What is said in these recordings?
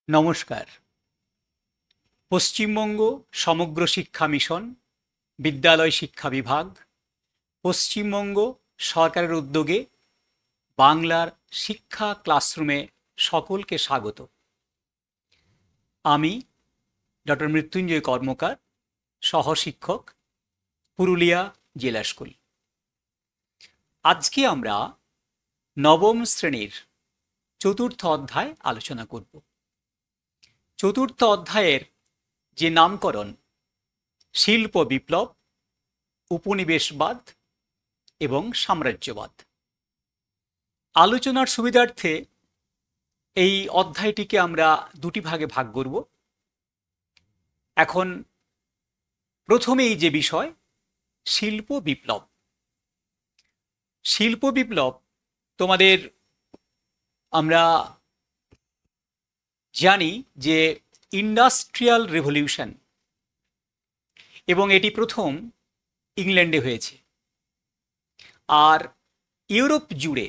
নমস্কার। পশ্চিমবঙ্গ সমগ্র শিক্ষা মিশন, বিদ্যালয় শিক্ষা বিভাগ, পশ্চিমবঙ্গ সরকারের উদ্যোগে বাংলার শিক্ষা ক্লাসরুমে সকলকে স্বাগত। আমি ডক্টর মৃত্যুঞ্জয় কর্মকার, সহশিক্ষক, পুরুলিয়া জেলা স্কুল। আজকে আমরা নবম শ্রেণীর চতুর্থ অধ্যায় আলোচনা করব। চতুর্থ অধ্যায়ের যে নামকরণ শিল্প বিপ্লব, উপনিবেশবাদ এবং সাম্রাজ্যবাদ। আলোচনার সুবিধার্থে এই অধ্যায়টিকে আমরা দুটি ভাগে ভাগ করব। এখন প্রথমেই যে বিষয় শিল্প বিপ্লব। শিল্প বিপ্লব তোমাদের আমরা জানি যে ইন্ডাস্ট্রিয়াল রেভলিউশন, এবং এটি প্রথম ইংল্যান্ডে হয়েছে। আর ইউরোপ জুড়ে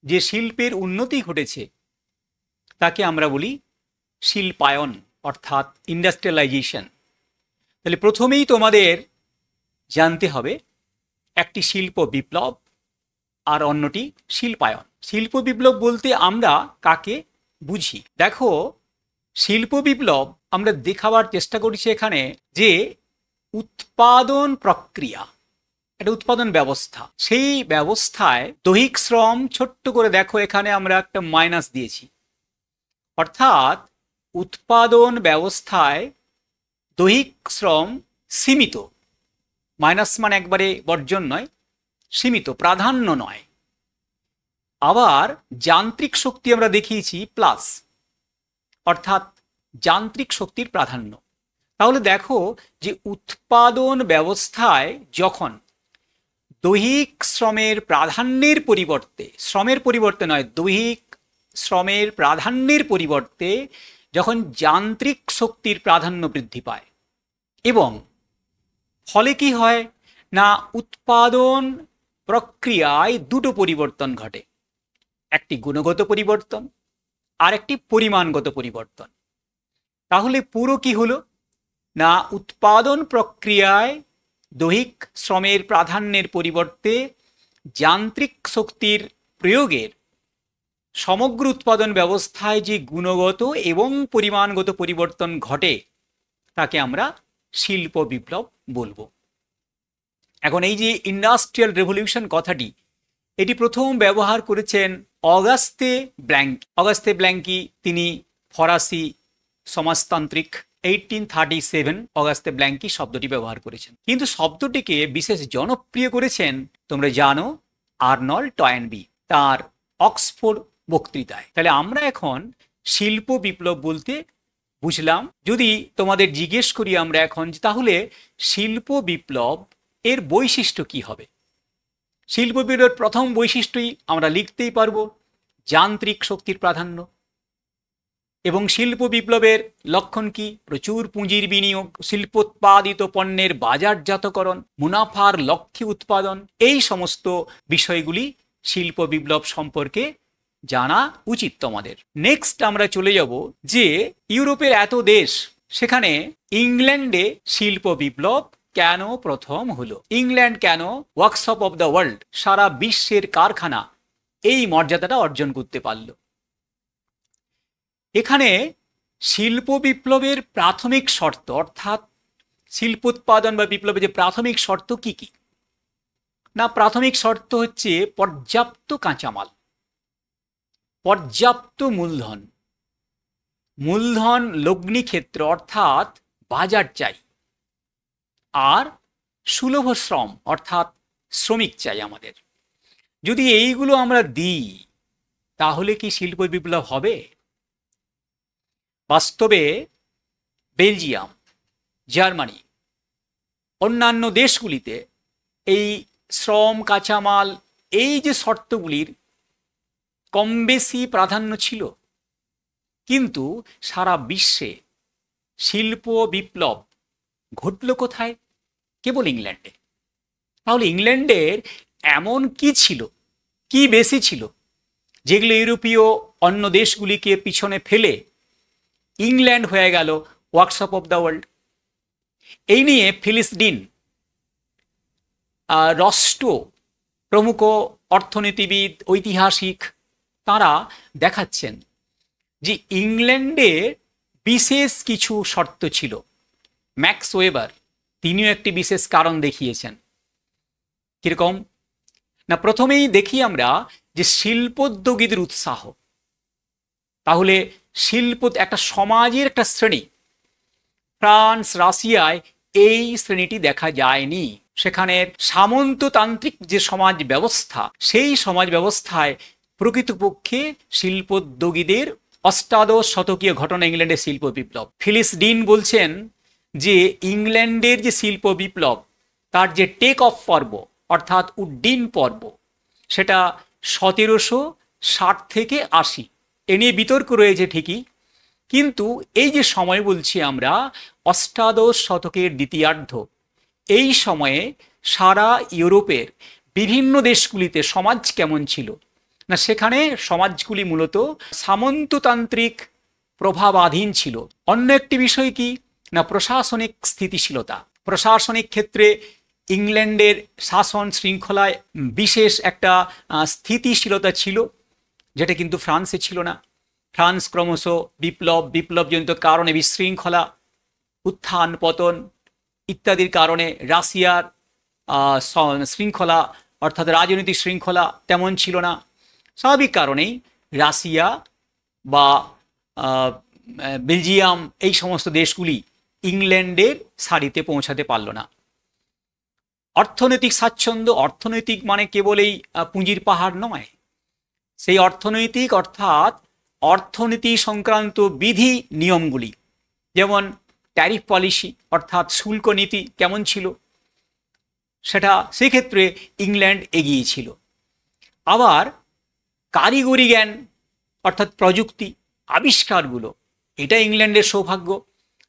যে শিল্পের উন্নতি ঘটেছে তাকে আমরা বলি শিল্পায়ন, অর্থাৎ ইন্ডাস্ট্রিয়ালাইজেশন। তাহলে প্রথমেই তোমাদের জানতে হবে একটি শিল্প বিপ্লব আর অন্যটি শিল্পায়ন। শিল্প বিপ্লব বলতে আমরা কাকে বুঝি? দেখো, শিল্প বিপ্লব আমরা দেখাবার চেষ্টা করছি এখানে যে উৎপাদন প্রক্রিয়া, একটা উৎপাদন ব্যবস্থা, সেই ব্যবস্থায় দৈহিক শ্রম, ছোট্ট করে দেখো এখানে আমরা একটা মাইনাস দিয়েছি, অর্থাৎ উৎপাদন ব্যবস্থায় দৈহিক শ্রম সীমিত। মাইনাস মানে একবারে বর্জন নয়, সীমিত, প্রাধান্য নয়। আবার যান্ত্রিক শক্তি আমরা দেখিয়েছি প্লাস, অর্থাৎ যান্ত্রিক শক্তির প্রাধান্য। তাহলে দেখো যে উৎপাদন ব্যবস্থায় যখন দৈহিক শ্রমের প্রাধান্যের পরিবর্তে, শ্রমের পরিবর্তে নয়, দৈহিক শ্রমের প্রাধান্যের পরিবর্তে যখন যান্ত্রিক শক্তির প্রাধান্য বৃদ্ধি পায়, এবং ফলে কি হয় না উৎপাদন প্রক্রিয়ায় দুটো পরিবর্তন ঘটে, একটি গুণগত পরিবর্তন আর একটি পরিমাণগত পরিবর্তন। তাহলে পুরো কি হলো না উৎপাদন প্রক্রিয়ায় দৈহিক শ্রমের প্রাধান্যের পরিবর্তে যান্ত্রিক শক্তির প্রয়োগের সমগ্র উৎপাদন ব্যবস্থায় যে গুণগত এবং পরিমাণগত পরিবর্তন ঘটে তাকে আমরা শিল্প বিপ্লব বলবো। এখন এই যে ইন্ডাস্ট্রিয়াল রেভলিউশন কথাটি, এটি প্রথম ব্যবহার করেছেন অগাস্তে ব্ল্যাঙ্কি। অগাস্তে ব্ল্যাঙ্কি তিনি ফরাসি সমাজতান্ত্রিক। 1837 অগাস্তে ব্ল্যাঙ্কি শব্দটি ব্যবহার করেছেন, কিন্তু শব্দটিকে বিশেষ জনপ্রিয় করেছেন তোমরা জানো আর্নল্ড টয়েনবি তার অক্সফোর্ড বক্তৃতায়। তাহলে আমরা এখন শিল্প বিপ্লব বলতে বুঝলাম। যদি তোমাদের জিজ্ঞেস করি আমরা এখন, তাহলে শিল্প বিপ্লব এর বৈশিষ্ট্য কি হবে? শিল্প বিপ্লবের প্রথম বৈশিষ্ট্যই আমরা লিখতেই পারবো যান্ত্রিক শক্তির প্রাধান্য। এবং শিল্প বিপ্লবের লক্ষণ কি? প্রচুর পুঁজির বিনিয়োগ, শিল্পোৎপাদিত পণ্যের বাজারজাতকরণ, মুনাফার লক্ষ্যে উৎপাদন, এই সমস্ত বিষয়গুলি শিল্প বিপ্লব সম্পর্কে জানা উচিত তোমাদের। নেক্সট আমরা চলে যাব যে ইউরোপের এত দেশ, সেখানে ইংল্যান্ডে শিল্প বিপ্লব কেন প্রথম হলো? ইংল্যান্ড কেন ওয়ার্কশপ অফ দ্য ওয়ার্ল্ড, সারা বিশ্বের কারখানা, এই মর্যাদাটা অর্জন করতে পারল? এখানে শিল্প বিপ্লবের প্রাথমিক শর্ত, অর্থাৎ শিল্পোৎপাদন বা বিপ্লবের যে প্রাথমিক শর্ত কি কি না, প্রাথমিক শর্ত হচ্ছে পর্যাপ্ত কাঁচামাল, পর্যাপ্ত মূলধন, মূলধন লগ্নি ক্ষেত্র অর্থাৎ বাজার চাই, আর সুলভ শ্রম অর্থাৎ শ্রমিক চাই আমাদের। যদি এইগুলো আমরা দিই তাহলে কি শিল্প বিপ্লব হবে? বাস্তবে বেলজিয়াম, জার্মানি, অন্যান্য দেশগুলিতে এই শ্রম, কাঁচামাল, এই যে শর্তগুলির কম বেশি প্রাধান্য ছিল, কিন্তু সারা বিশ্বে শিল্প বিপ্লব ঘটল কোথায়? কেবল ইংল্যান্ডে। তাহলে ইংল্যান্ডের এমন কি ছিল, কি বেশি ছিল, যেগুলো ইউরোপীয় অন্য দেশগুলিকে পিছনে ফেলে ইংল্যান্ড হয়ে গেল ওয়ার্কশপ অফ দ্য ওয়ার্ল্ড। এই নিয়ে ফিলিস ডিন, রস্টো প্রমুখ অর্থনীতিবিদ, ঐতিহাসিক তারা দেখাচ্ছেন যে ইংল্যান্ডে বিশেষ কিছু শর্ত ছিল। ম্যাক্স ওয়েবার তিনিও একটি বিশেষ কারণ দেখিয়েছেন। কিরকম না, প্রথমেই দেখি আমরা যে শিল্পোদ্যোগীদের উৎসাহ। তাহলে শিল্প একটা সমাজের একটা শ্রেণী, ফ্রান্স রাশিয়ায় এই শ্রেণীটি দেখা যায়নি। সেখানের সামন্ততান্ত্রিক যে সমাজ ব্যবস্থা, সেই সমাজ ব্যবস্থায় প্রকৃতপক্ষে শিল্পোদ্যোগীদের অষ্টাদশ শতকীয় ঘটনা ইংল্যান্ডের শিল্প বিপ্লব। ফিলিস ডিন বলছেন যে ইংল্যান্ডের যে শিল্প বিপ্লব তার যে টেক অফ পর্ব অর্থাৎ উড্ডীন পর্ব, সেটা 1760 থেকে 80। এ নিয়ে বিতর্ক রয়েছে ঠিকই, কিন্তু এই যে সময় বলছি আমরা অষ্টাদশ শতকের দ্বিতীয়ার্ধ, এই সময়ে সারা ইউরোপের বিভিন্ন দেশগুলিতে সমাজ কেমন ছিল না, সেখানে সমাজগুলি মূলত সামন্ততান্ত্রিক প্রভাবাধীন ছিল। অন্য একটি বিষয় কি না, প্রশাসনিক স্থিতিশীলতা। প্রশাসনিক ক্ষেত্রে ইংল্যান্ডের শাসন শৃঙ্খলায় বিশেষ একটা স্থিতিশীলতা ছিল, যেটা কিন্তু ফ্রান্সে ছিল না। ফ্রান্স ক্রমশ বিপ্লবজনিত কারণে বিশৃঙ্খলা, উত্থান পতন ইত্যাদির কারণে রাশিয়ার শৃঙ্খলা অর্থাৎ রাজনৈতিক শৃঙ্খলা তেমন ছিল না। স্বাভাবিক কারণেই রাশিয়া বা বেলজিয়াম এই সমস্ত দেশগুলি ইংল্যান্ডের সারিতে পৌঁছাতে পারল না। অর্থনৈতিক স্বাচ্ছন্দ্য, অর্থনৈতিক মানে কেবলই পুঁজির পাহাড় নয়, সেই অর্থনৈতিক অর্থাৎ অর্থনীতি সংক্রান্ত বিধি নিয়মগুলি, যেমন ট্যারিফ পলিসি অর্থাৎ শুল্ক নীতি কেমন ছিল, সেটা সেক্ষেত্রে ইংল্যান্ড এগিয়ে ছিল। আবার কারিগরি জ্ঞান অর্থাৎ প্রযুক্তি আবিষ্কারগুলো, এটা ইংল্যান্ডের সৌভাগ্য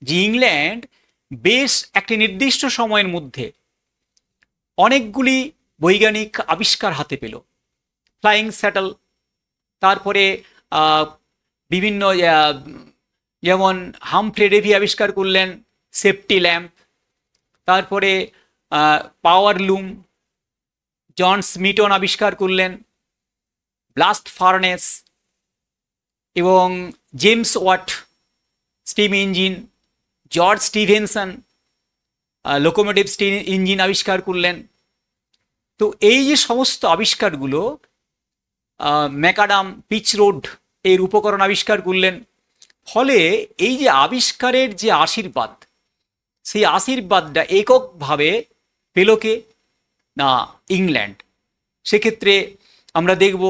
যে ইংল্যান্ড বেশ একটি নির্দিষ্ট সময়ের মধ্যে অনেকগুলি বৈজ্ঞানিক আবিষ্কার হাতে পেল। ফ্লাইং স্যাটেল, তারপরে বিভিন্ন যেমন হামফ্রে ডেভি আবিষ্কার করলেন সেফটি ল্যাম্প, তারপরে পাওয়ার লুম জন স্মিটন আবিষ্কার করলেন, ব্লাস্ট ফার্নেস, এবং James Watt steam engine, George Stephenson locomotive steam engine আবিষ্কার করলেন। তো এই যে সমস্ত আবিষ্কারগুলো, ম্যাকাডাম পিচ রোড এর উপকরণ আবিষ্কার করলেন। ফলে এই যে আবিষ্কারের যে আশীর্বাদ, সেই আশীর্বাদটা এককভাবে পেল কে না ইংল্যান্ড। সেক্ষেত্রে আমরা দেখব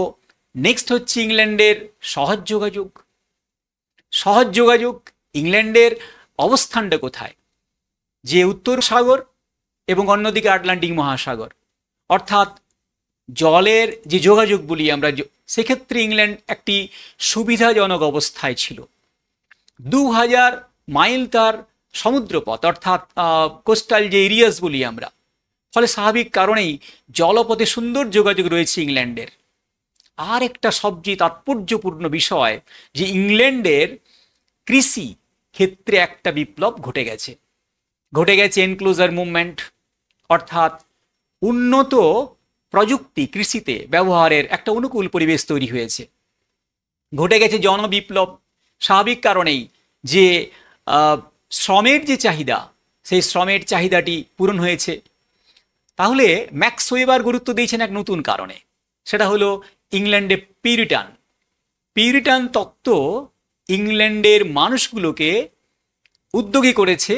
নেক্সট হচ্ছে ইংল্যান্ডের সহজ যোগাযোগ। সহজ যোগাযোগ, ইংল্যান্ডের অবস্থানটা কোথায়, যে উত্তর সাগর এবং অন্যদিকে আটলান্টিক মহাসাগর, অর্থাৎ জলের যে যোগাযোগ বলি আমরা, সেক্ষেত্রে ইংল্যান্ড একটি সুবিধাজনক অবস্থায় ছিল। 2000 মাইল তার সমুদ্রপথ অর্থাৎ কোস্টাল যে এরিয়াস বলি আমরা, ফলে স্বাভাবিক কারণেই জলপথে সুন্দর যোগাযোগ রয়েছে ইংল্যান্ডের। আর একটা সবচেয়ে তাৎপর্যপূর্ণ বিষয় যে ইংল্যান্ডের কৃষি ক্ষেত্রে একটা বিপ্লব ঘটে গেছে এনক্লোজার মুভমেন্ট, অর্থাৎ উন্নত প্রযুক্তি কৃষিতে ব্যবহারের একটা অনুকূল পরিবেশ তৈরি হয়েছে। ঘটে গেছে জনবিপ্লব, স্বাভাবিক কারণেই যে শ্রমের যে চাহিদা, সেই শ্রমের চাহিদাটি পূরণ হয়েছে। তাহলে ম্যাক্স ওয়েবার গুরুত্ব দিয়েছেন এক নতুন কারণে, সেটা হলো ইংল্যান্ডে পিউরিটান তত্ত্ব ইংল্যান্ডের মানুষগুলোকে উদ্যোগী করেছে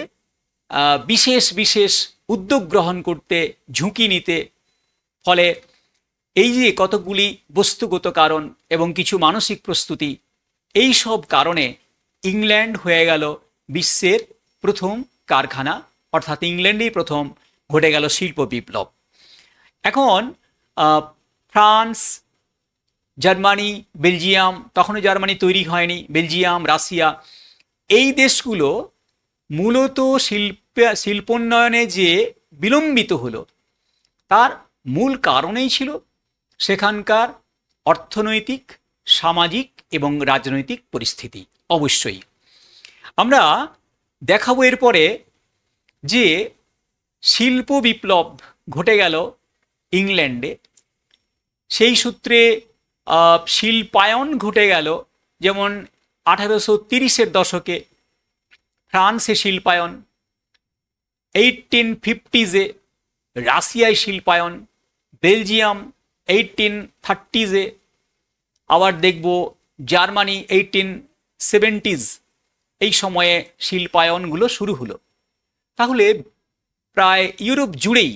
বিশেষ বিশেষ উদ্যোগ গ্রহণ করতে, ঝুঁকি নিতে। ফলে এই যে কতকগুলি বস্তুগত কারণ এবং কিছু মানসিক প্রস্তুতি, এই সব কারণে ইংল্যান্ড হয়ে গেল বিশ্বের প্রথম কারখানা, অর্থাৎ ইংল্যান্ডেই প্রথম ঘটে গেল শিল্প বিপ্লব। এখন ফ্রান্স, জার্মানি, বেলজিয়াম, তখনও জার্মানি তৈরি হয়নি, বেলজিয়াম, রাশিয়া, এই দেশগুলো মূলত শিল্পোন্নয়নে যে বিলম্বিত হলো, তার মূল কারণেই ছিল সেখানকার অর্থনৈতিক, সামাজিক এবং রাজনৈতিক পরিস্থিতি। অবশ্যই আমরা দেখাবো এরপরে যে শিল্প বিপ্লব ঘটে গেল ইংল্যান্ডে, সেই সূত্রে শিল্পায়ন ঘটে গেল। যেমন 1830-এর দশকে ফ্রান্সে শিল্পায়ন, 1850-এ রাশিয়ায় শিল্পায়ন, বেলজিয়াম 1830-এ, আবার দেখব জার্মানি 1870s, এই সময়ে শিল্পায়নগুলো শুরু হলো। তাহলে প্রায় ইউরোপ জুড়েই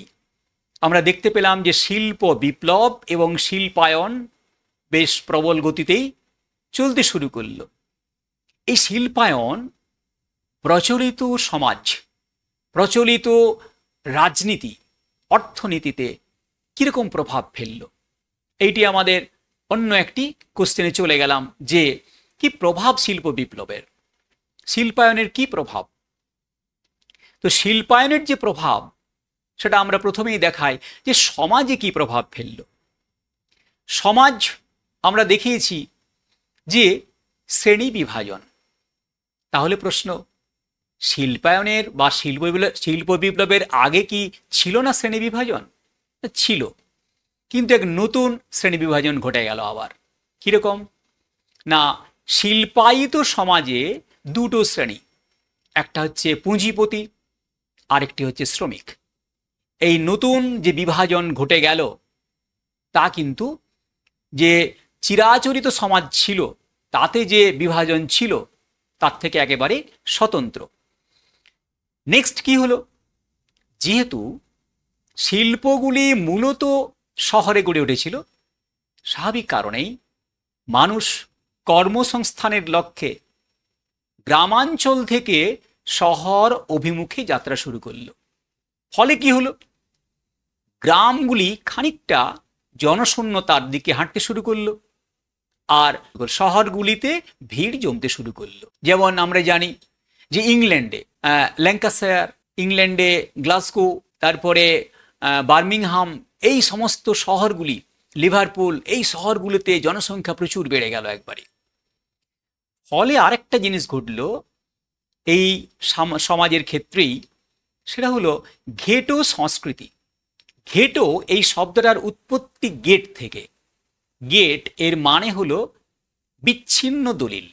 আমরা দেখতে পেলাম যে শিল্প বিপ্লব এবং শিল্পায়ন বেশ প্রবল গতিতেই চলতে শুরু করলো। এই শিল্পায়ন প্রচলিত সমাজ, প্রচলিত রাজনীতি, অর্থনীতিতে কীরকম প্রভাব ফেলল, এইটি আমাদের অন্য একটি কোশ্চেনে চলে গেলাম যে কি প্রভাব শিল্প বিপ্লবের, শিল্পায়নের কি প্রভাব। তো শিল্পায়নের যে প্রভাব সেটা আমরা প্রথমেই দেখাই যে সমাজে কি প্রভাব ফেলল। সমাজ আমরা দেখিয়েছি যে শ্রেণী বিভাজন। তাহলে প্রশ্ন, শিল্পায়নের বা শিল্প বিপ্লবের আগে কি ছিল না শ্রেণী বিভাজন? ছিল, কিন্তু এক নতুন শ্রেণী বিভাজন ঘটে গেল আবার। কীরকম না, শিল্পায়িত সমাজে দুটো শ্রেণী, একটা হচ্ছে পুঁজিপতি, আরেকটি হচ্ছে শ্রমিক। এই নতুন যে বিভাজন ঘটে গেল তা কিন্তু যে চিরাচরিত সমাজ ছিল তাতে যে বিভাজন ছিল তার থেকে একেবারে স্বতন্ত্র। নেক্সট কি হলো, যেহেতু শিল্পগুলি মূলত শহরে গড়ে উঠেছিল, স্বাভাবিক কারণেই মানুষ কর্মসংস্থানের লক্ষ্যে গ্রামাঞ্চল থেকে শহর অভিমুখে যাত্রা শুরু করলো। ফলে কি হলো, গ্রামগুলি খানিকটা জনশূন্যতার দিকে হাঁটতে শুরু করলো আর শহরগুলিতে ভিড় জমতে শুরু করলো। যেমন আমরা জানি যে ইংল্যান্ডে ল্যাঙ্কাশায়ার, ইংল্যান্ডে গ্লাসগো, তারপরে বার্মিংহাম, এই সমস্ত শহরগুলি, লিভারপুল, এই শহরগুলিতে জনসংখ্যা প্রচুর বেড়ে গেল একবারে। ফলে আরেকটা জিনিস ঘটল এই সমাজের ক্ষেত্রেই, সেটা হলো ঘেটো সংস্কৃতি। ঘেটো এই শব্দটার উৎপত্তি গেট থেকে। গেট এর মানে হলো বিচ্ছিন্ন দলিল।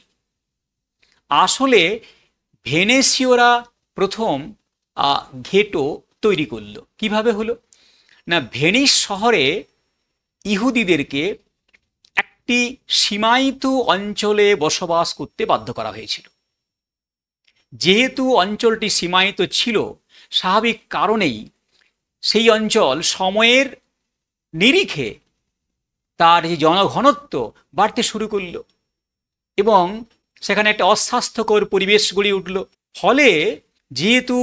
আসলে ভেনেসীয়রা প্রথম ঘেটো তৈরি করলো। কিভাবে হলো না, ভেনিস শহরে ইহুদিদেরকে একটি সীমায়িত অঞ্চলে বসবাস করতে বাধ্য করা হয়েছিল। যেহেতু অঞ্চলটি সীমায়িত ছিল, স্বাভাবিক কারণেই সেই অঞ্চল সময়ের নিরিখে তার যে জনঘনত্ব বাড়তে শুরু করলো এবং সেখানে একটা অস্বাস্থ্যকর পরিবেশ গড়ে উঠল। ফলে যেহেতু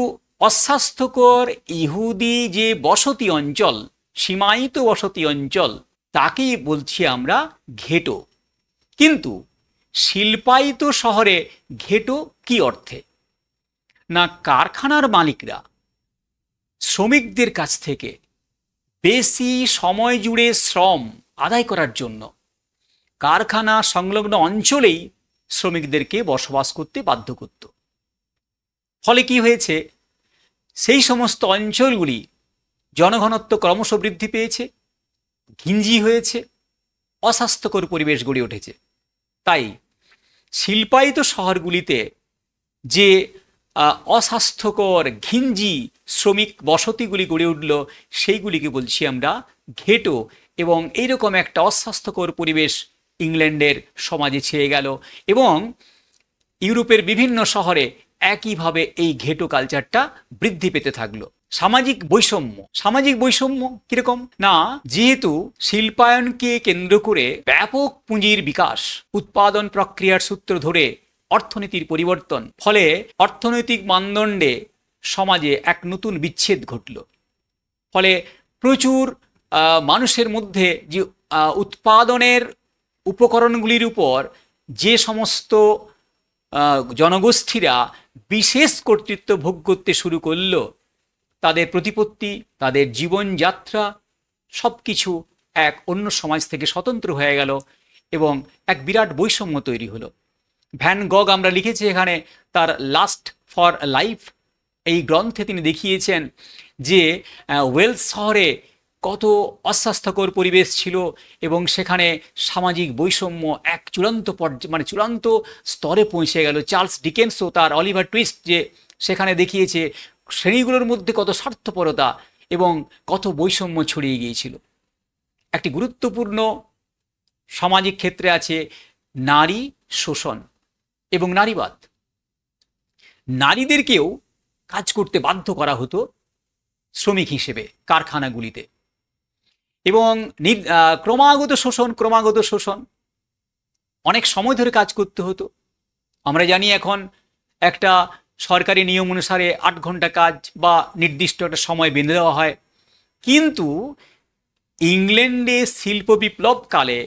অস্বাস্থ্যকর ইহুদি যে বসতি অঞ্চল, সীমায়িত বসতি অঞ্চল, তাকেই বলছি আমরা ঘেটো। কিন্তু শিল্পায়িত শহরে ঘেটো কি অর্থে না, কারখানার মালিকরা শ্রমিকদের কাছ থেকে বেশি সময় জুড়ে শ্রম আদায় করার জন্য কারখানা সংলগ্ন অঞ্চলেই শ্রমিকদেরকে বসবাস করতে বাধ্য করত। ফলে কি হয়েছে, সেই সমস্ত অঞ্চলগুলি জনঘনত্ব ক্রমশ বৃদ্ধি পেয়েছে, ঘিঞ্জি হয়েছে, অস্বাস্থ্যকর পরিবেশ গড়ে উঠেছে। তাই শিল্পায়িত শহরগুলিতে যে অস্বাস্থ্যকর ঘিঞ্জি শ্রমিক বসতিগুলি গড়ে উঠল, সেইগুলিকে বলছি আমরা ঘেটো। এবং এইরকম একটা অস্বাস্থ্যকর পরিবেশ ইংল্যান্ডের সমাজে ছেয়ে গেল এবং ইউরোপের বিভিন্ন শহরে একইভাবে এই ঘেটো কালচারটা বৃদ্ধি পেতে থাকলো। সামাজিক বৈষম্য, সামাজিক বৈষম্য কিরকম না, যেহেতু শিল্পায়নকে কেন্দ্র করে ব্যাপক পুঁজির বিকাশ, উৎপাদন প্রক্রিয়ার সূত্র ধরে অর্থনীতির পরিবর্তন, ফলে অর্থনৈতিক মানদণ্ডে সমাজে এক নতুন বিচ্ছেদ ঘটল। ফলে প্রচুর মানুষের মধ্যে যে উৎপাদনের উপকরণগুলির উপর যে সমস্ত জনগোষ্ঠীরা বিশেষ কর্তৃত্ব ভোগ করতে শুরু করল, তাদের প্রতিপত্তি, তাদের জীবনযাত্রা সব কিছু এক অন্য সমাজ থেকে স্বতন্ত্র হয়ে গেল এবং এক বিরাট বৈষম্য তৈরি হলো। ভ্যান গগ আমরা লিখেছি এখানে তার লাস্ট ফর লাইফ এই গ্রন্থে তিনি দেখিয়েছেন যে ওয়েলস শহরে কত অস্বাস্থ্যকর পরিবেশ ছিল এবং সেখানে সামাজিক বৈষম্য এক চূড়ান্ত মানে চূড়ান্ত স্তরে পৌঁছে গেল। চার্লস ডিকেন্সও তার অলিভার টুইস্ট যে সেখানে দেখিয়েছে শ্রেণীগুলোর মধ্যে কত স্বার্থপরতা এবং কত বৈষম্য ছড়িয়ে গিয়েছিল। একটি গুরুত্বপূর্ণ সামাজিক ক্ষেত্রে আছে নারী শোষণ এবং নারীবাদ। নারীদেরকেও কাজ করতে বাধ্য করা হতো শ্রমিক হিসেবে কারখানাগুলিতে এবং ক্রমাগত শোষণ অনেক সময় ধরে কাজ করতে হতো। আমরা জানি এখন একটা সরকারি নিয়ম অনুসারে 8 ঘন্টা কাজ বা নির্দিষ্ট একটা সময় বেঁধে দেওয়া হয়, কিন্তু ইংল্যান্ডে শিল্প বিপ্লবকালে,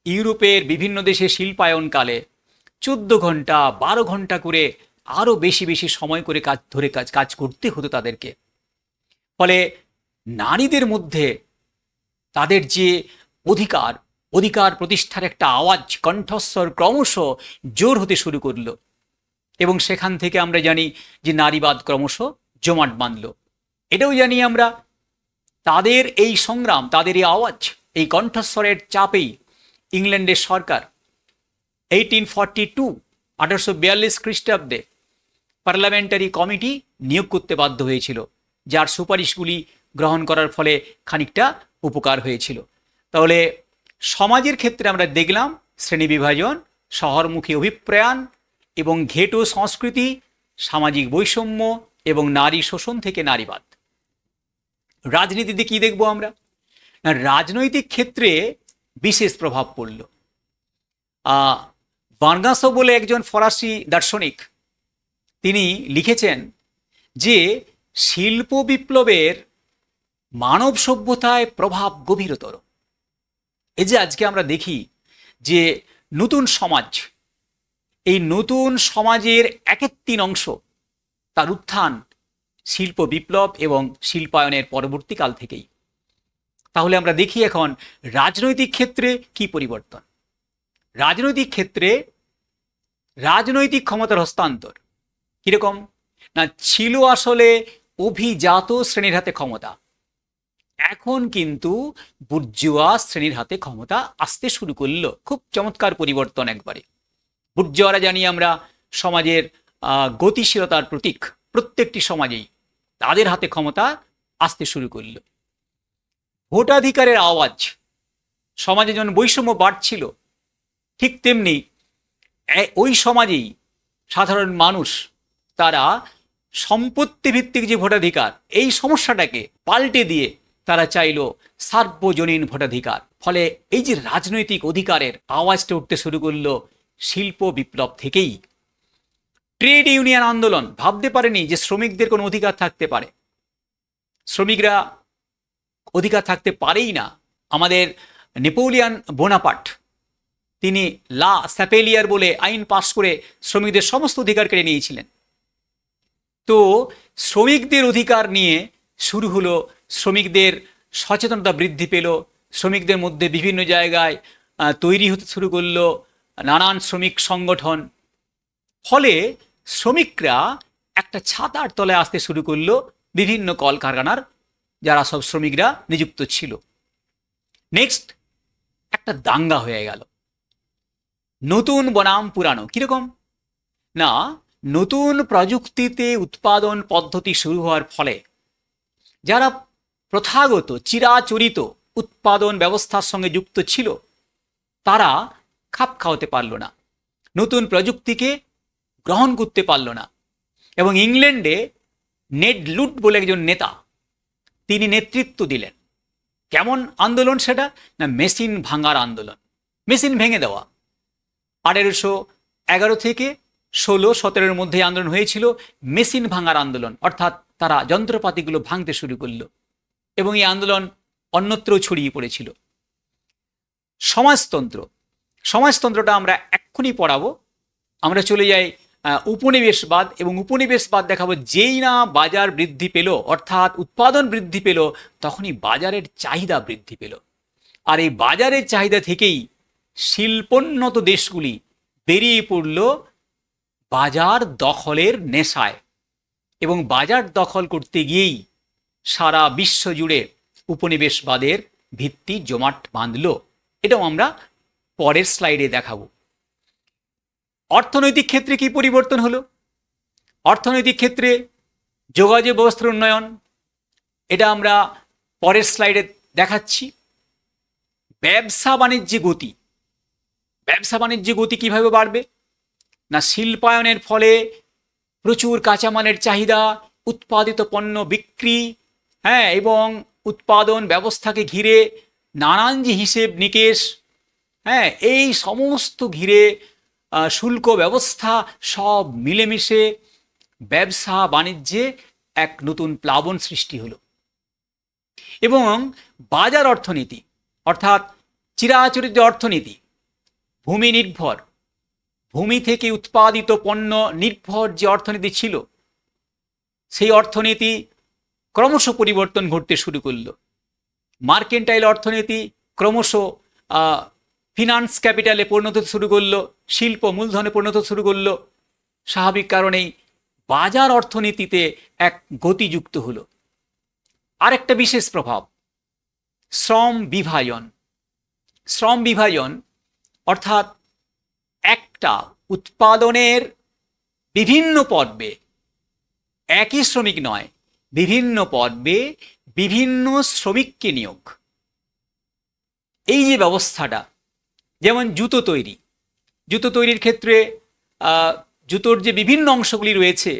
ইউরোপের বিভিন্ন দেশে শিল্পায়নকালে 14 ঘন্টা 12 ঘন্টা করে আরও বেশি বেশি সময় করে কাজ করতে হতো তাদেরকে। ফলে নারীদের মধ্যে তাদের যে অধিকার প্রতিষ্ঠার একটা আওয়াজ, কণ্ঠস্বর ক্রমশ জোর হতে শুরু করলো এবং সেখান থেকে আমরা জানি যে নারীবাদ ক্রমশ জমাট বাঁধল। এটাও জানি আমরা তাদের এই সংগ্রাম, তাদের এই আওয়াজ, এই কণ্ঠস্বরের চাপেই ইংল্যান্ডের সরকার 1842 খ্রিস্টাব্দে পার্লামেন্টারি কমিটি নিয়োগ করতে বাধ্য হয়েছিল, যার সুপারিশগুলি গ্রহণ করার ফলে খানিকটা উপকার হয়েছিল। তাহলে সমাজের ক্ষেত্রে আমরা দেখলাম শ্রেণী বিভাজন, শহরমুখী অভিপ্রায়ণ এবং ঘেটো সংস্কৃতি, সামাজিক বৈষম্য এবং নারী শোষণ থেকে নারীবাদ। রাজনীতিতে কি দেখব আমরা? রাজনৈতিক ক্ষেত্রে বিশেষ প্রভাব পড়ল। বার্গাসো বলে একজন ফরাসি দার্শনিক, তিনি লিখেছেন যে শিল্প বিপ্লবের মানব সভ্যতায় প্রভাব গভীরতর। এই যে আজকে আমরা দেখি যে নতুন সমাজ, এই নতুন সমাজের 1/3 অংশ তার উত্থান শিল্প বিপ্লব এবং শিল্পায়নের পরবর্তীকাল থেকেই। তাহলে আমরা দেখি এখন রাজনৈতিক ক্ষেত্রে কি পরিবর্তন। রাজনৈতিক ক্ষেত্রে রাজনৈতিক ক্ষমতার হস্তান্তর কিরকম না, ছিল আসলে অভিজাত শ্রেণীর হাতে ক্ষমতা, এখন কিন্তু বুর্জোয়া শ্রেণীর হাতে ক্ষমতা আসতে শুরু করলো। খুব চমৎকার পরিবর্তন একবারে। বুর্জোয়ারা জানি আমরা সমাজের গতিশীলতার প্রতীক, প্রত্যেকটি সমাজেই তাদের হাতে ক্ষমতা আসতে শুরু করলো। ভোটাধিকারের আওয়াজ, সমাজে যেমন বৈষম্য বাড়ছিল ঠিক তেমনি ওই সমাজেই সাধারণ মানুষ তারা সম্পত্তি ভিত্তিক যে ভোটাধিকার, এই সমস্যাটাকে পাল্টে দিয়ে তারা চাইল সার্বজনীন ভোটাধিকার। ফলে এই যে রাজনৈতিক অধিকারের আওয়াজটা উঠতে শুরু করলো শিল্প বিপ্লব থেকেই। ট্রেড ইউনিয়ন আন্দোলন, ভাবতে পারেনি যে শ্রমিকদের কোনো অধিকার থাকতে পারে, শ্রমিকরা অধিকার থাকতে পারেই না। আমাদের নেপোলিয়ান বোনাপার্ট তিনি লা স্যাপেলিয়ার বলে আইন পাশ করে শ্রমিকদের সমস্ত অধিকার কেড়ে নিয়েছিলেন। তো শ্রমিকদের অধিকার নিয়ে শুরু হলো, শ্রমিকদের সচেতনতা বৃদ্ধি পেল, শ্রমিকদের মধ্যে বিভিন্ন জায়গায় তৈরি হতে শুরু করলো নানান শ্রমিক সংগঠন। ফলে শ্রমিকরা একটা ছাতার তলায় আসতে শুরু করলো বিভিন্ন কলকারখানার যারা সব শ্রমিকরা নিযুক্ত ছিল। নেক্সট একটা দাঙ্গা হয়ে গেল, নতুন বনাম পুরানো। কিরকম না, নতুন প্রযুক্তিতে উৎপাদন পদ্ধতি শুরু হওয়ার ফলে যারা প্রথাগত চিরাচরিত উৎপাদন ব্যবস্থার সঙ্গে যুক্ত ছিল তারা খাপ খাওয়াতে পারল না, নতুন প্রযুক্তিকে গ্রহণ করতে পারল না। এবং ইংল্যান্ডে নেড লুট বলে একজন নেতা, তিনি নেতৃত্ব দিলেন। কেমন আন্দোলন সেটা না, মেশিন ভাঙার আন্দোলন, মেশিন ভেঙে দেওয়া। 1811 থেকে 16-17 মধ্যে আন্দোলন হয়েছিল মেশিন ভাঙার আন্দোলন, অর্থাৎ তারা যন্ত্রপাতিগুলো ভাঙতে শুরু করলো এবং এই আন্দোলন অন্যত্রও ছড়িয়ে পড়েছিল। সমাজতন্ত্রটা আমরা এক্ষুনি পড়াবো। আমরা চলে যাই উপনিবেশবাদ, এবং উপনিবেশবাদ দেখাবো যেই না বাজার বৃদ্ধি পেল, অর্থাৎ উৎপাদন বৃদ্ধি পেল, তখনই বাজারের চাহিদা বৃদ্ধি পেল। আর এই বাজারের চাহিদা থেকেই শিল্পোন্নত দেশগুলি বেরিয়ে পড়ল বাজার দখলের নেশায়, এবং বাজার দখল করতে গিয়েই সারা বিশ্ব জুড়ে উপনিবেশবাদের ভিত্তি জমাট বাঁধল। এটাও আমরা পরের স্লাইডে দেখাবো। অর্থনৈতিক ক্ষেত্রে কি পরিবর্তন হলো? অর্থনৈতিক ক্ষেত্রে যোগাযোগ ব্যবস্থার উন্নয়ন, এটা আমরা পরের স্লাইডে দেখাচ্ছি। ব্যবসা বাণিজ্যে গতি, ব্যবসা বাণিজ্যে গতি কিভাবে বাড়বে? না, শিল্পায়নের ফলে প্রচুর কাঁচামালের চাহিদা, উৎপাদিত পণ্য বিক্রি, হ্যাঁ, এবং উৎপাদন ব্যবস্থাকে ঘিরে নানান যে হিসেব নিকেশ, হ্যাঁ, এই সমস্ত ঘিরে শুল্ক ব্যবস্থা সব মিলেমিশে ব্যবসা বাণিজ্যে এক নতুন প্লাবন সৃষ্টি হলো। এবং বাজার অর্থনীতি অর্থাৎ চিরাচরিত অর্থনীতি, ভূমি নির্ভর, ভূমি থেকে উৎপাদিত পণ্য নির্ভর যে অর্থনীতি ছিল, সেই অর্থনীতি ক্রমশ পরিবর্তন ঘটতে শুরু করলো। মার্কেন্টাইল অর্থনীতি ক্রমশ ফিনান্স ক্যাপিটালে পরিণত হতে শুরু করলো, শিল্প মূলধনে পরিণত হতে শুরু করলো। স্বাভাবিক কারণেই বাজার অর্থনীতিতে এক গতিযুক্ত হলো। আরেকটা বিশেষ প্রভাব, শ্রম বিভাজন। শ্রম বিভাজন অর্থাৎ একটা উৎপাদনের বিভিন্ন পর্বে একই শ্রমিক নয়, বিভিন্ন পর্বে বিভিন্ন শ্রমিককে নিয়োগ। এই যে ব্যবস্থাটা, যেমন জুতো তৈরি, জুতো তৈরির ক্ষেত্রে জুতোর যে বিভিন্ন অংশগুলি রয়েছে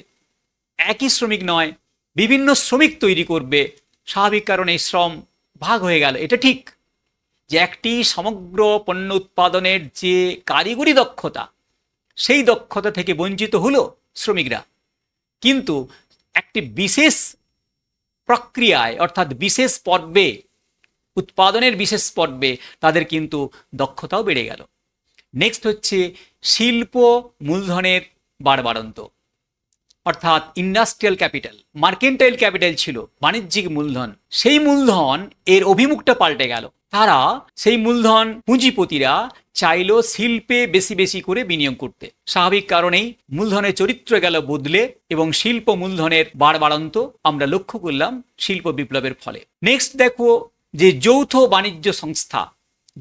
একই শ্রমিক নয়, বিভিন্ন শ্রমিক তৈরি করবে। স্বাভাবিক কারণে শ্রম ভাগ হয়ে গেল। এটা ঠিক যে একটি সমগ্র পণ্য উৎপাদনের যে কারিগরি দক্ষতা, সেই দক্ষতা থেকে বঞ্চিত হলো শ্রমিকরা, কিন্তু একটি বিশেষ প্রক্রিয়ায় অর্থাৎ বিশেষ পর্বে, উৎপাদনের বিশেষ পর্বে তাদের কিন্তু দক্ষতাও বেড়ে গেল। নেক্সট হচ্ছে শিল্প মূলধনের বাড়বাড়ন্ত, অর্থাৎ ইন্ডাস্ট্রিয়াল ক্যাপিটাল। মার্কেন্টাইল ক্যাপিটাল ছিল বাণিজ্যিক মূলধন, সেই মূলধন এর অভিমুখটা পাল্টে গেল। তারা সেই মূলধন পুঁজিপতিরা চাইল শিল্পে বেশি বেশি করে বিনিয়োগ করতে। স্বাভাবিক কারণেই মূলধনের চরিত্র গেল বদলে এবং শিল্প মূলধনের বাড়বাড়ন্ত আমরা লক্ষ্য করলাম শিল্প বিপ্লবের ফলে। নেক্সট দেখো যে যৌথ বাণিজ্য সংস্থা,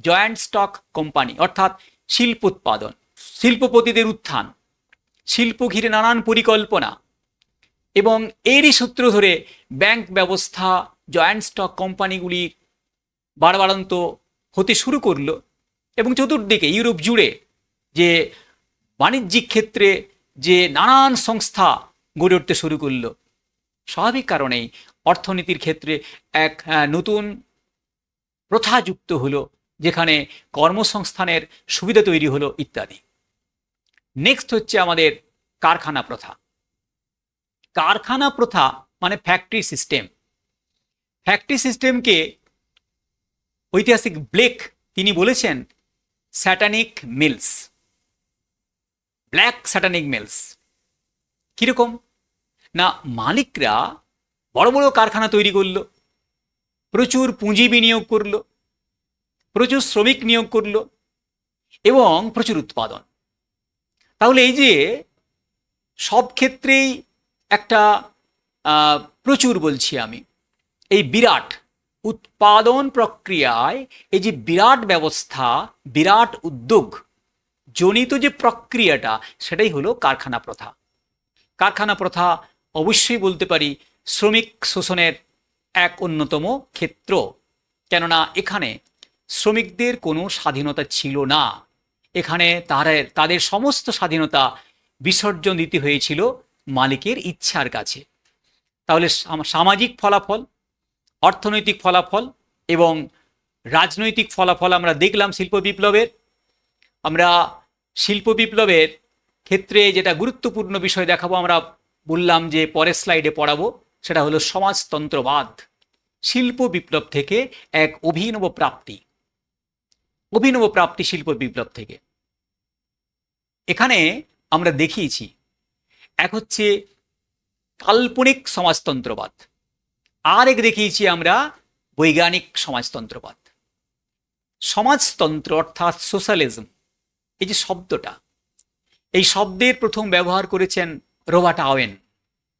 জয়েন্ট স্টক কোম্পানি, অর্থাৎ শিল্প উৎপাদন, শিল্পপতিদের উত্থান, শিল্প ঘিরে নানান পরিকল্পনা, এবং এরই সূত্র ধরে ব্যাংক ব্যবস্থা, জয়েন্ট স্টক কোম্পানিগুলি বাড়বাড়ন্ত হতে শুরু করলো। এবং চতুর্দিকে ইউরোপ জুড়ে যে বাণিজ্যিক ক্ষেত্রে যে নানান সংস্থা গড়ে উঠতে শুরু করলো। স্বাভাবিক কারণেই অর্থনীতির ক্ষেত্রে এক নতুন প্রথা যুক্ত হলো, যেখানে কর্মসংস্থানের সুবিধা তৈরি হলো ইত্যাদি। নেক্সট হচ্ছে আমাদের কারখানা প্রথা। কারখানা প্রথা মানে ফ্যাক্টরি সিস্টেম। ফ্যাক্টরি সিস্টেমকে ঐতিহাসিক ব্লেক তিনি বলেছেন satanic mills, black satanic mills. কিরকম না, মালিকরা বড় বড় কারখানা তৈরি করলো, প্রচুর পুঁজি বিনিয়োগ করলো, প্রচুর শ্রমিক নিয়োগ করলো এবং প্রচুর উৎপাদন। তাহলে এই যে সব ক্ষেত্রেই একটা প্রচুর বলছি আমি, এই বিরাট উৎপাদন প্রক্রিয়ায় এই যে বিরাট ব্যবস্থা, বিরাট উদ্যোগ জনিত যে প্রক্রিয়াটা, সেটাই হলো কারখানা প্রথা। কারখানা প্রথা অবশ্যই বলতে পারি শ্রমিক শোষণের এক অন্যতম ক্ষেত্র, কেননা এখানে শ্রমিকদের কোনো স্বাধীনতা ছিল না। এখানে তাদের সমস্ত স্বাধীনতা বিসর্জন দিতে হয়েছিল মালিকের ইচ্ছার কাছে। তাহলে সামাজিক ফলাফল, অর্থনৈতিক ফলাফল এবং রাজনৈতিক ফলাফল আমরা দেখলাম শিল্প বিপ্লবের। আমরা শিল্প বিপ্লবের ক্ষেত্রে যেটা গুরুত্বপূর্ণ বিষয় দেখাবো, আমরা বললাম যে পরের স্লাইডে পড়াবো, সেটা হলো সমাজতন্ত্রবাদ। শিল্প বিপ্লব থেকে এক অভিনব প্রাপ্তি, অভিনব প্রাপ্তি শিল্প বিপ্লব থেকে। এখানে আমরা দেখিয়েছি এক হচ্ছে কাল্পনিক সমাজতন্ত্রবাদ, আর এক দেখিয়েছি আমরা বৈজ্ঞানিক সমাজতন্ত্রবাদ। সমাজতন্ত্র অর্থাৎ সোশ্যালিজম, এই যে শব্দটা, এই শব্দের প্রথম ব্যবহার করেছেন রবার্ট আওয়েন।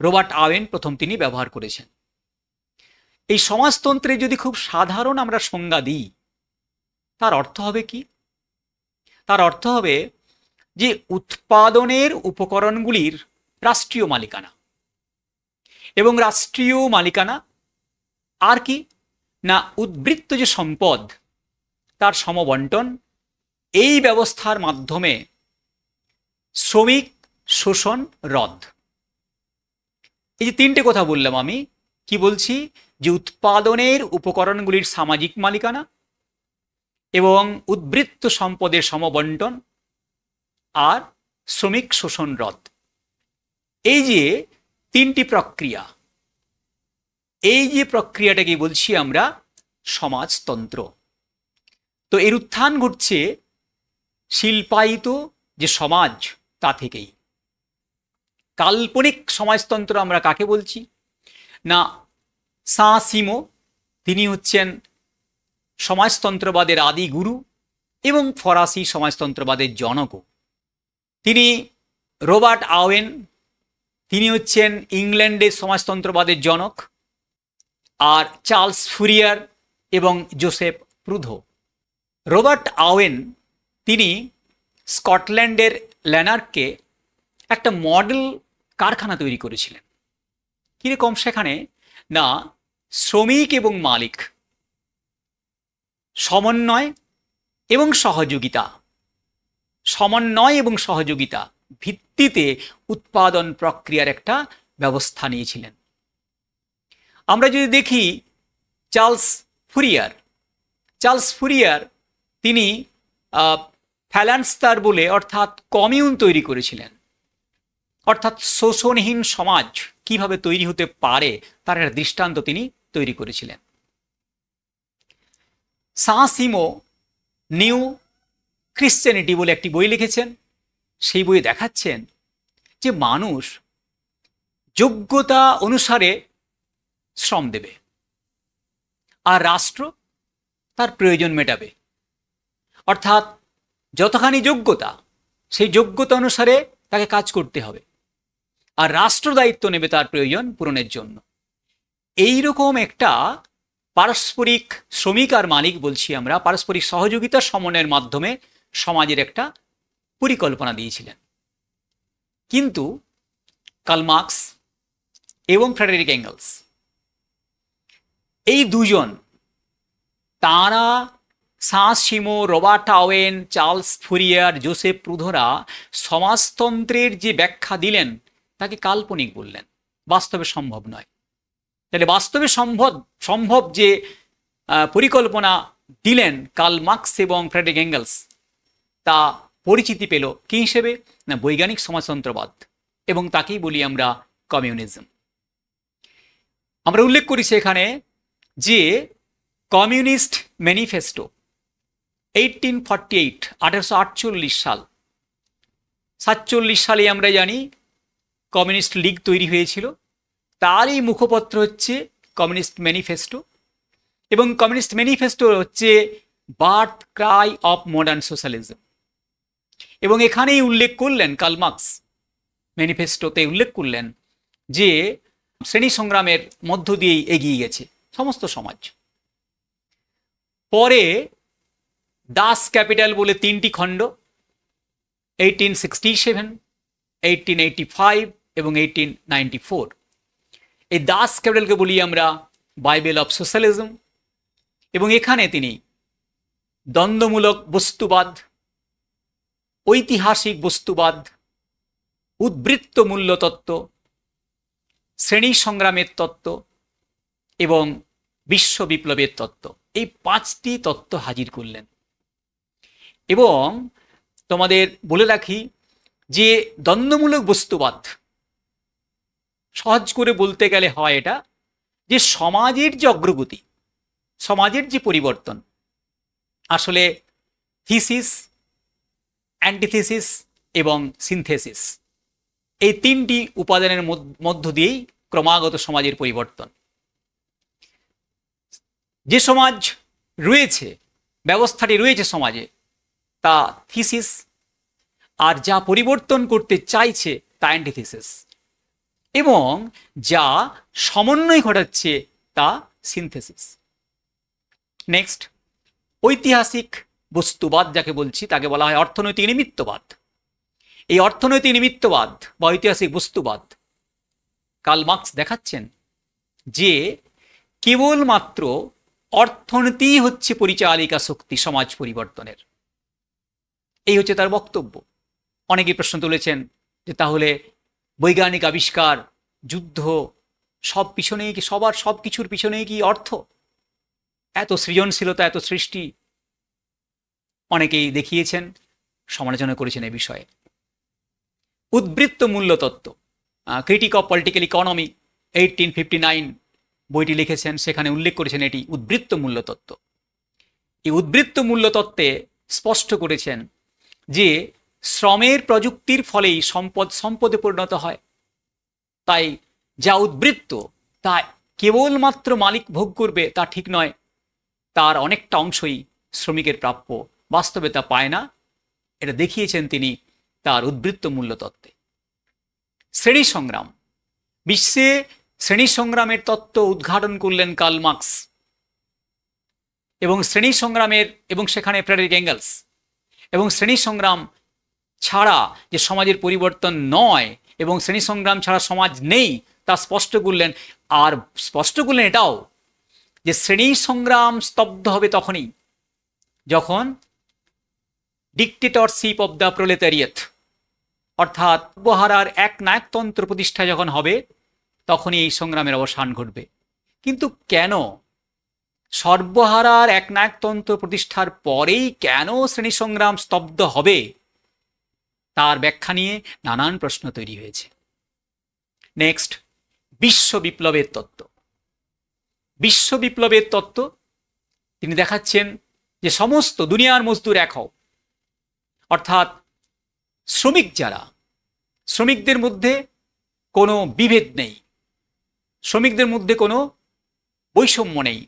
রবার্ট আওয়েন প্রথম তিনি ব্যবহার করেছেন। এই সমাজতন্ত্রের যদি খুব সাধারণ আমরা সংজ্ঞা দিই, তার অর্থ হবে কি? তার অর্থ হবে যে উৎপাদনের উপকরণগুলির রাষ্ট্রীয় মালিকানা, এবং রাষ্ট্রীয় মালিকানা আর কি না, উদ্বৃত্ত যে সম্পদ তার সমবন্টন, এই ব্যবস্থার মাধ্যমে শ্রমিক শোষণ রদ। এই যে তিনটে কথা বললাম, আমি কি বলছি, যে উৎপাদনের উপকরণগুলির সামাজিক মালিকানা এবং উদ্বৃত্ত সম্পদের সমবন্টন আর শ্রমিক শোষণ রদ, এই যে তিনটি প্রক্রিয়া, এই যে প্রক্রিয়াটাকে বলছি আমরা সমাজতন্ত্র। তো এর উত্থান ঘটছে শিল্পায়িত যে সমাজ তা থেকেই। কাল্পনিক সমাজতন্ত্র আমরা কাকে বলছি না, সাঁ-সিমো, তিনি হচ্ছেন সমাজতন্ত্রবাদের আদি গুরু এবং ফরাসি সমাজতন্ত্রবাদের জনকও। তিনি রবার্ট আওয়েন, তিনি হচ্ছেন ইংল্যান্ডের সমাজতন্ত্রবাদের জনক, আর চার্লস ফুরিয়ার এবং জোসেফ প্রুধো। রবার্ট আওয়েন তিনি স্কটল্যান্ডের ল্যানার্ককে একটা মডেল কারখানা তৈরি করেছিলেন। কীরকম সেখানে না, শ্রমিক এবং মালিক সমন্বয় এবং সহযোগিতা, সমন্বয় এবং সহযোগিতা ভিত্তিতে উৎপাদন প্রক্রিয়ার একটা ব্যবস্থা নিয়েছিলেন। আমরা যদি দেখি চার্লস ফুরিয়ার তিনি ফ্যালান্সতার বলে অর্থাৎ কমিউন তৈরি করেছিলেন, অর্থাৎ শোষণহীন সমাজ কিভাবে তৈরি হতে পারে তার একটা দৃষ্টান্ত তিনি তৈরি করেছিলেন। সাঁ-সিমো নিউ ক্রিশ্চিয়ানিটি বলে একটি বই লিখেছেন। সেই বইয়ে দেখাচ্ছেন যে মানুষ যোগ্যতা অনুসারে শ্রম দেবে, আর রাষ্ট্র তার প্রয়োজন মেটাবে। অর্থাৎ যতখানি যোগ্যতা, সেই যোগ্যতা অনুসারে তাকে কাজ করতে হবে, আর রাষ্ট্র দায়িত্ব নেবে তার প্রয়োজন পূরণের জন্য। এই রকম একটা পারস্পরিক শ্রমিক আর মালিক বলছি আমরা, পারস্পরিক সহযোগিতা সমন্বয়ের মাধ্যমে সমাজের একটা পরিকল্পনা দিয়েছিলেন। কিন্তু কার্ল মার্কস এবং ফ্রেডেরিক এঙ্গেলস, এই দুজন, তাঁরা সাঁ-সিমো, Robert Owen, Charles Fourier, Joseph প্রুধোরা সমাজতন্ত্রের যে ব্যাখ্যা দিলেন তাকে কাল্পনিক বললেন, বাস্তবে সম্ভব নয়। তাহলে বাস্তবে সম্ভব যে পরিকল্পনা দিলেন কার্ল মার্কস এবং ফ্রেডেরিক এঙ্গেলস, তা পরিচিতি পেল কি হিসেবে না, বৈজ্ঞানিক সমাজতন্ত্রবাদ, এবং তাকেই বলি আমরা কমিউনিজম। আমরা উল্লেখ করেছি এখানে যে কমিউনিস্ট ম্যানিফেস্টো 1848, 1848 সাল, 47 সালে আমরা জানি কমিউনিস্ট লীগ তৈরি হয়েছিল। তারই মুখপত্র হচ্ছে কমিউনিস্ট ম্যানিফেস্টো, এবং কমিউনিস্ট ম্যানিফেস্টো হচ্ছে birth Cry of modern socialism. এবং এখানেই উল্লেখ করলেন কার্ল মার্কস, ম্যানিফেস্টোতে উল্লেখ করলেন যে শ্রেণী সংগ্রামের মধ্য দিয়েই এগিয়ে গেছে সমস্ত সমাজ। পরে দাস ক্যাপিটাল বলে তিনটি খণ্ড, 1867, 1885 এবং 1894। এই দাস ক্যাপিটালকে বলি আমরা বাইবেল অফ সোশ্যালিজম। এবং এখানে তিনি দ্বন্দ্বমূলক বস্তুবাদ, ঐতিহাসিক বস্তুবাদ, উদ্বৃত্ত মূল্যতত্ত্ব, শ্রেণী সংগ্রামের তত্ত্ব এবং বিশ্ব বিপ্লবের তত্ত্ব, এই 5টি তত্ত্ব হাজির করলেন। এবং তোমাদের বলে রাখি যে দ্বন্দ্বমূলক বস্তুবাদ, সহজ করে বলতে গেলে হয় এটা যে সমাজের যে অগ্রগতি, সমাজের যে পরিবর্তন, আসলে থিসিস, অ্যান্টিথিসিস এবং সিনথেসিস, এই তিনটি উপাদানের মধ্য দিয়েই ক্রমাগত সমাজের পরিবর্তন। যে সমাজ রয়েছে, ব্যবস্থাটি রয়েছে সমাজে, তা থিসিস, আর যা পরিবর্তন করতে চাইছে তা অ্যান্টিথিসিস, এবং যা সমন্বয় ঘটাচ্ছে তা সিনথেসিস। নেক্সট, ঐতিহাসিক বস্তুবাদ যাকে বলছি তাকে বলা হয় অর্থনৈতিক নিমিত্তবাদ। এই অর্থনৈতিক নিমিত্তবাদ বা ঐতিহাসিক বস্তুবাদ কার্ল মার্কস দেখাচ্ছেন যে কেবলমাত্র অর্থনীতি হচ্ছে পরিচালিকা শক্তি সমাজ পরিবর্তনের। এই হচ্ছে তার বক্তব্য। অনেকে প্রশ্ন তুলেছেন যে তাহলে বৈজ্ঞানিক আবিষ্কার, যুদ্ধ, সব পিছনেই কি, সব কিছুর পিছনেই কি অর্থ? এত সৃজনশীলতা, এত সৃষ্টি? অনেকেই দেখিয়েছেন, সমালোচনা করেছেন এ বিষয়ে। উদ্বৃত্ত মূল্যতত্ত্ব, ক্রিটিক অফ পলিটিক্যাল ইকোনমি 1859 বইটি লিখেছেন, সেখানে উল্লেখ করেছেন এটি উদ্বৃত্ত মূল্যতত্ত্ব। এই উদ্বৃত্ত মূল্যতত্ত্বে স্পষ্ট করেছেন যে শ্রমের প্রযুক্তির ফলেই সম্পদে পরিণত হয়। তাই যা উদ্বৃত্ত তা কেবলমাত্র মালিক ভোগ করবে তা ঠিক নয়, তার অনেকটা অংশই শ্রমিকের প্রাপ্য। বাস্তবে তা পায় না, এটা দেখিয়েছেন তিনি তার উদ্বৃত্ত মূল্যতত্ত্বে। শ্রেণী সংগ্রাম, বিশ্বে শ্রেণী সংগ্রামের তত্ত্ব উদ্ঘাটন করলেন কার্ল মার্কস, এবং শ্রেণী সংগ্রামের, এবং সেখানে ফ্রেডরিক এঙ্গেলস, এবং শ্রেণী সংগ্রাম ছাড়া যে সমাজের পরিবর্তন নয় এবং শ্রেণী সংগ্রাম ছাড়া সমাজ নেই তা স্পষ্ট করলেন। আর স্পষ্ট করলেন এটাও যে শ্রেণী সংগ্রাম স্তব্ধ হবে তখনই যখন ডিক্টেটরশিপ অব দ্য প্রোলেতারিয়েট, অর্থাৎ সর্বহারার এক নায়কতন্ত্র প্রতিষ্ঠা যখন হবে তখনই এই সংগ্রামের অবসান ঘটবে। কিন্তু কেন সর্বহারার এক নায়কতন্ত্র প্রতিষ্ঠার পরেই কেন শ্রেণী সংগ্রাম স্তব্ধ হবে, তার ব্যাখ্যা নিয়ে নানান প্রশ্ন তৈরি হয়েছে। নেক্সট, বিশ্ব বিপ্লবের তত্ত্ব। বিশ্ব বিপ্লবের তত্ত্ব তিনি দেখাচ্ছেন যে সমস্ত দুনিয়ার মজদুর এক হও, অর্থাৎ শ্রমিক যারা, শ্রমিকদের মধ্যে কোনো বিভেদ নেই, শ্রমিকদের মধ্যে কোনো বৈষম্য নেই,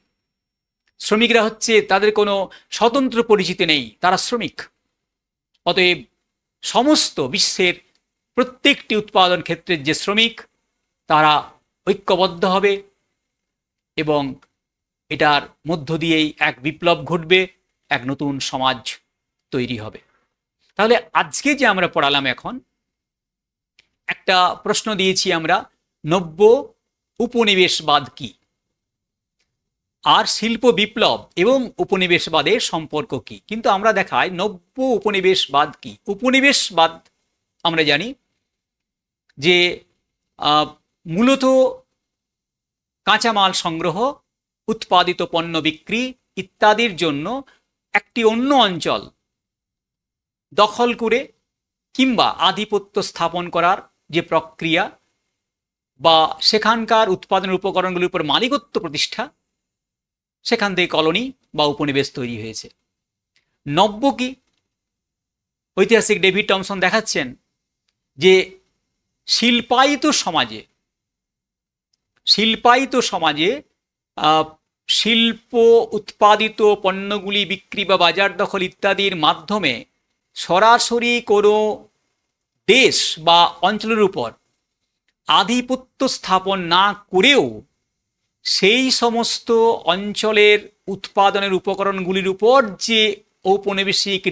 শ্রমিকরা হচ্ছে, তাদের কোনো স্বতন্ত্র পরিচিতি নেই, তারা শ্রমিক। অতএব সমস্ত বিশ্বের প্রত্যেকটি উৎপাদন ক্ষেত্রের যে শ্রমিক তারা ঐক্যবদ্ধ হবে এবং এটার মধ্য দিয়েই এক বিপ্লব ঘটবে, এক নতুন সমাজ তৈরি হবে। তাহলে আজকে যে আমরা পড়ালাম, এখন একটা প্রশ্ন দিয়েছি আমরা, নব্য উপনিবেশবাদ কি, আর শিল্প বিপ্লব এবং উপনিবেশবাদের সম্পর্ক কি। কিন্তু আমরা দেখাই নব্য উপনিবেশবাদ কি। উপনিবেশবাদ আমরা জানি যে মূলত কাঁচামাল সংগ্রহ, উৎপাদিত পণ্য বিক্রি ইত্যাদির জন্য একটি অন্য অঞ্চল দখল করে কিংবা আধিপত্য স্থাপন করার যে প্রক্রিয়া, বা সেখানকার উৎপাদনের উপকরণগুলির উপর মালিকত্ব প্রতিষ্ঠা, সেখান থেকে কলোনি বা উপনিবেশ তৈরি হয়েছে। নব্য কি? ঐতিহাসিক ডেভিড টমসন দেখাচ্ছেন যে শিল্পায়িত সমাজে শিল্প উৎপাদিত পণ্যগুলি বিক্রি বা বাজার দখল ইত্যাদির মাধ্যমে সরাসরি কোনো দেশ বা অঞ্চলের উপর আধিপত্য স্থাপন না করেও সেই সমস্ত অঞ্চলের উৎপাদনের উপকরণগুলির উপর যে ঔপনিবেশিক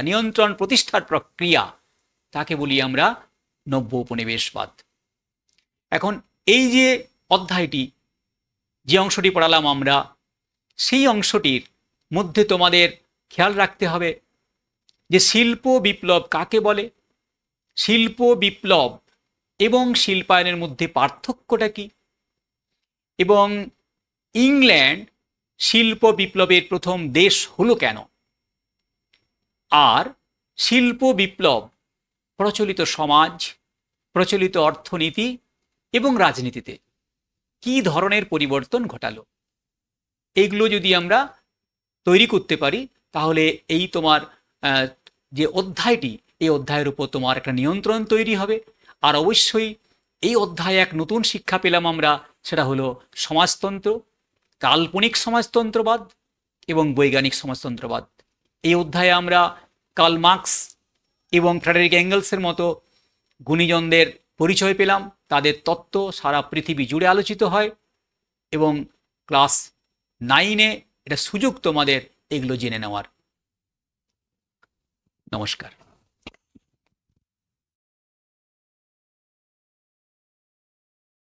নিয়ন্ত্রণ প্রতিষ্ঠার প্রক্রিয়া, তাকে বলি আমরা নব্য উপনিবেশবাদ। এখন এই যে অধ্যায়টি, যে অংশটি পড়ালাম আমরা, সেই অংশটির মধ্যে তোমাদের খেয়াল রাখতে হবে যে শিল্প বিপ্লব কাকে বলে, শিল্প বিপ্লব এবং শিল্পায়নের মধ্যে পার্থক্যটা কি, এবং ইংল্যান্ড শিল্প বিপ্লবের প্রথম দেশ হলো কেন, আর শিল্প বিপ্লব প্রচলিত সমাজ, প্রচলিত অর্থনীতি এবং রাজনীতিতে কি ধরনের পরিবর্তন ঘটালো। এইগুলো যদি আমরা তৈরি করতে পারি তাহলে এই তোমার যে অধ্যায়টি, এই অধ্যায়ের উপর তোমার একটা নিয়ন্ত্রণ তৈরি হবে। আর অবশ্যই এই অধ্যায়ে এক নতুন শিক্ষা পেলাম আমরা, সেটা হলো সমাজতন্ত্র, কাল্পনিক সমাজতন্ত্রবাদ এবং বৈজ্ঞানিক সমাজতন্ত্রবাদ। এই অধ্যায়ে আমরা কার্ল মার্কস এবং ফ্রেডারিক এঙ্গেলসের মতো গুণীজনদের পরিচয় পেলাম, তাদের তত্ত্ব সারা পৃথিবী জুড়ে আলোচিত হয় এবং ক্লাস 9-এ এটা সুযোগ তোমাদের এগুলো জেনে নেওয়ার। নমস্কার।